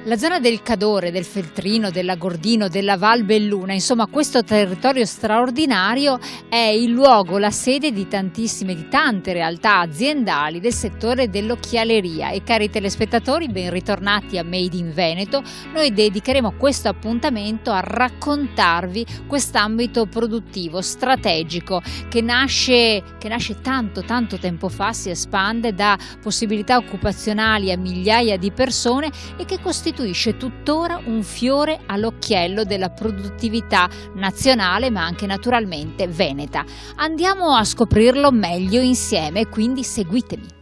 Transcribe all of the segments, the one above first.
La zona del Cadore, del Feltrino, dell'Agordino, della Val Belluna, insomma questo territorio straordinario è il luogo, la sede di tante realtà aziendali del settore dell'occhialeria. E cari telespettatori, ben ritornati a Made in Veneto. Noi dedicheremo questo appuntamento a raccontarvi quest'ambito produttivo strategico che nasce tanto tempo fa, si espande, dà possibilità occupazionali a migliaia di persone e che costituisce tuttora un fiore all'occhiello della produttività nazionale, ma anche naturalmente veneta. Andiamo a scoprirlo meglio insieme, quindi seguitemi.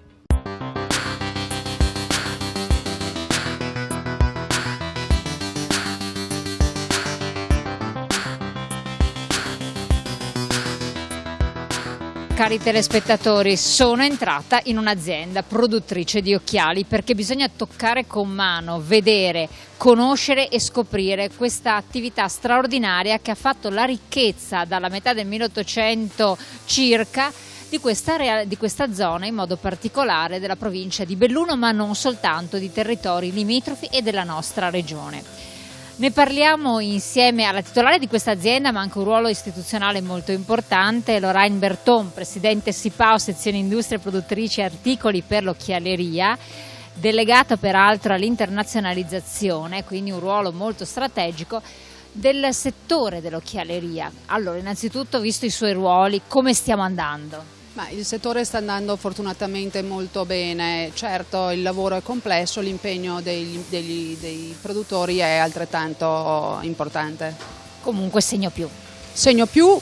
Cari telespettatori, sono entrata in un'azienda produttrice di occhiali perché bisogna toccare con mano, vedere, conoscere e scoprire questa attività straordinaria che ha fatto la ricchezza dalla metà del 1800 circa di questa zona, in modo particolare della provincia di Belluno, ma non soltanto, di territori limitrofi e della nostra regione. Ne parliamo insieme alla titolare di questa azienda, ma anche un ruolo istituzionale molto importante, Lorraine Berton, presidente SIPAO, sezione industrie produttrici e articoli per l'occhialeria, delegata peraltro all'internazionalizzazione, quindi un ruolo molto strategico del settore dell'occhialeria. Allora, innanzitutto, visto i suoi ruoli, come stiamo andando? Ma il settore sta andando fortunatamente molto bene, certo il lavoro è complesso, l'impegno dei produttori è altrettanto importante. Comunque segno più. Segno più,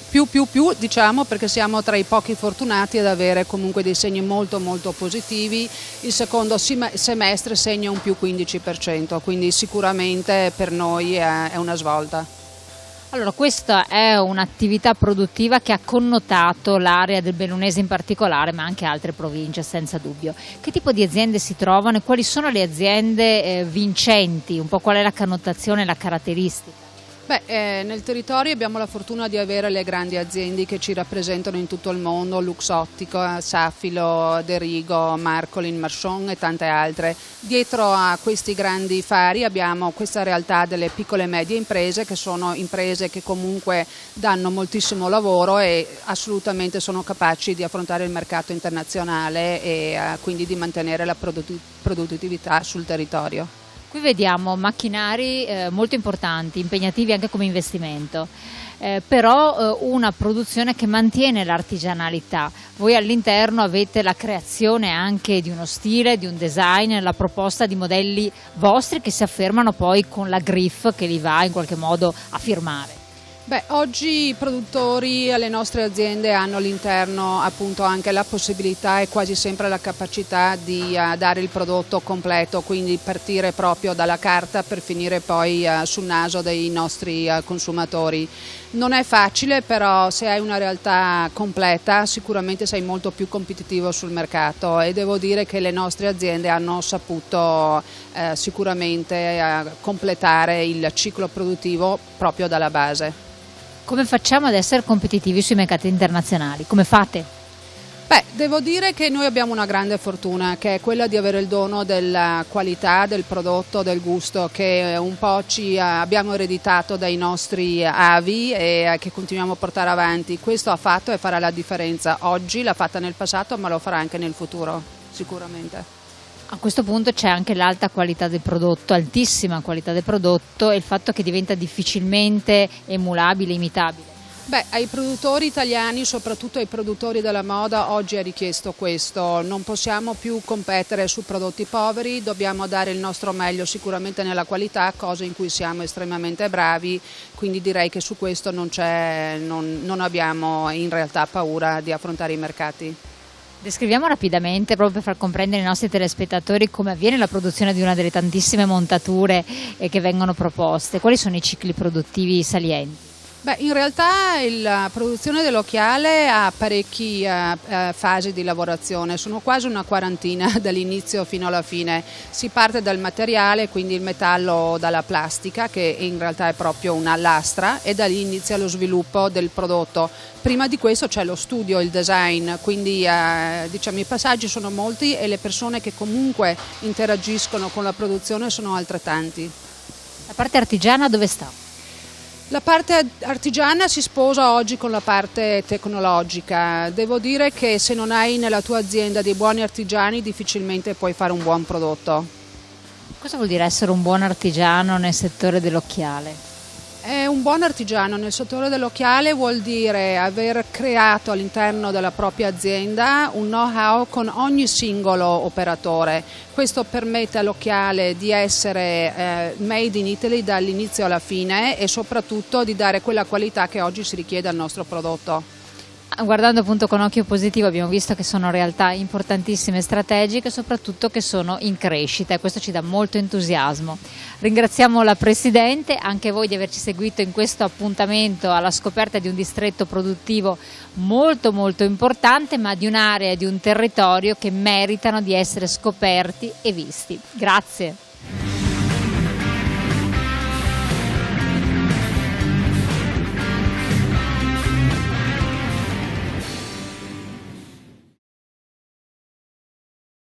diciamo, perché siamo tra i pochi fortunati ad avere comunque dei segni molto positivi. Il secondo semestre segna un più 15%, quindi sicuramente per noi è una svolta. Allora, questa è un'attività produttiva che ha connotato l'area del Bellunese in particolare, ma anche altre province senza dubbio. Che tipo di aziende si trovano e quali sono le aziende vincenti? Un po' qual è la connotazione e la caratteristica? Nel territorio abbiamo la fortuna di avere le grandi aziende che ci rappresentano in tutto il mondo, Luxottico, Safilo, Derigo, Marcolin, Marchon e tante altre. Dietro a questi grandi fari abbiamo questa realtà delle piccole e medie imprese, che sono imprese che comunque danno moltissimo lavoro e assolutamente sono capaci di affrontare il mercato internazionale e quindi di mantenere la produttività sul territorio. Qui vediamo macchinari molto importanti, impegnativi anche come investimento, però una produzione che mantiene l'artigianalità. Voi all'interno avete la creazione anche di uno stile, di un design, la proposta di modelli vostri che si affermano poi con la griffe che li va in qualche modo a firmare. Oggi i produttori alle nostre aziende hanno all'interno appunto anche la possibilità e quasi sempre la capacità di dare il prodotto completo, quindi partire proprio dalla carta per finire poi sul naso dei nostri consumatori. Non è facile, però se hai una realtà completa sicuramente sei molto più competitivo sul mercato e devo dire che le nostre aziende hanno saputo sicuramente completare il ciclo produttivo proprio dalla base. Come facciamo ad essere competitivi sui mercati internazionali? Come fate? Devo dire che noi abbiamo una grande fortuna, che è quella di avere il dono della qualità del prodotto, del gusto, che un po' ci abbiamo ereditato dai nostri avi e che continuiamo a portare avanti. Questo ha fatto e farà la differenza oggi, l'ha fatta nel passato, ma lo farà anche nel futuro, sicuramente. A questo punto c'è anche l'alta qualità del prodotto, altissima qualità del prodotto, e il fatto che diventa difficilmente emulabile, imitabile. Ai produttori italiani, soprattutto ai produttori della moda, oggi è richiesto questo. Non possiamo più competere su prodotti poveri, dobbiamo dare il nostro meglio sicuramente nella qualità, cosa in cui siamo estremamente bravi, quindi direi che su questo non abbiamo in realtà paura di affrontare i mercati. Descriviamo rapidamente, proprio per far comprendere ai nostri telespettatori, come avviene la produzione di una delle tantissime montature che vengono proposte. Quali sono i cicli produttivi salienti? Beh, in realtà la produzione dell'occhiale ha parecchie fasi di lavorazione, sono quasi una quarantina dall'inizio fino alla fine. Si parte dal materiale, quindi il metallo dalla plastica, che in realtà è proprio una lastra, e da lì inizia lo sviluppo del prodotto. Prima di questo c'è lo studio, il design, quindi diciamo, i passaggi sono molti e le persone che comunque interagiscono con la produzione sono altrettanti. La parte artigiana dove sta? La parte artigiana si sposa oggi con la parte tecnologica. Devo dire che se non hai nella tua azienda dei buoni artigiani difficilmente puoi fare un buon prodotto. Cosa vuol dire essere un buon artigiano nel settore dell'occhiale? Un buon artigiano nel settore dell'occhiale vuol dire aver creato all'interno della propria azienda un know-how con ogni singolo operatore. Questo permette all'occhiale di essere made in Italy dall'inizio alla fine e soprattutto di dare quella qualità che oggi si richiede al nostro prodotto. Guardando appunto con occhio positivo abbiamo visto che sono realtà importantissime e strategiche, soprattutto che sono in crescita, e questo ci dà molto entusiasmo. Ringraziamo la Presidente, anche voi di averci seguito in questo appuntamento alla scoperta di un distretto produttivo molto molto importante, ma di un'area e di un territorio che meritano di essere scoperti e visti. Grazie.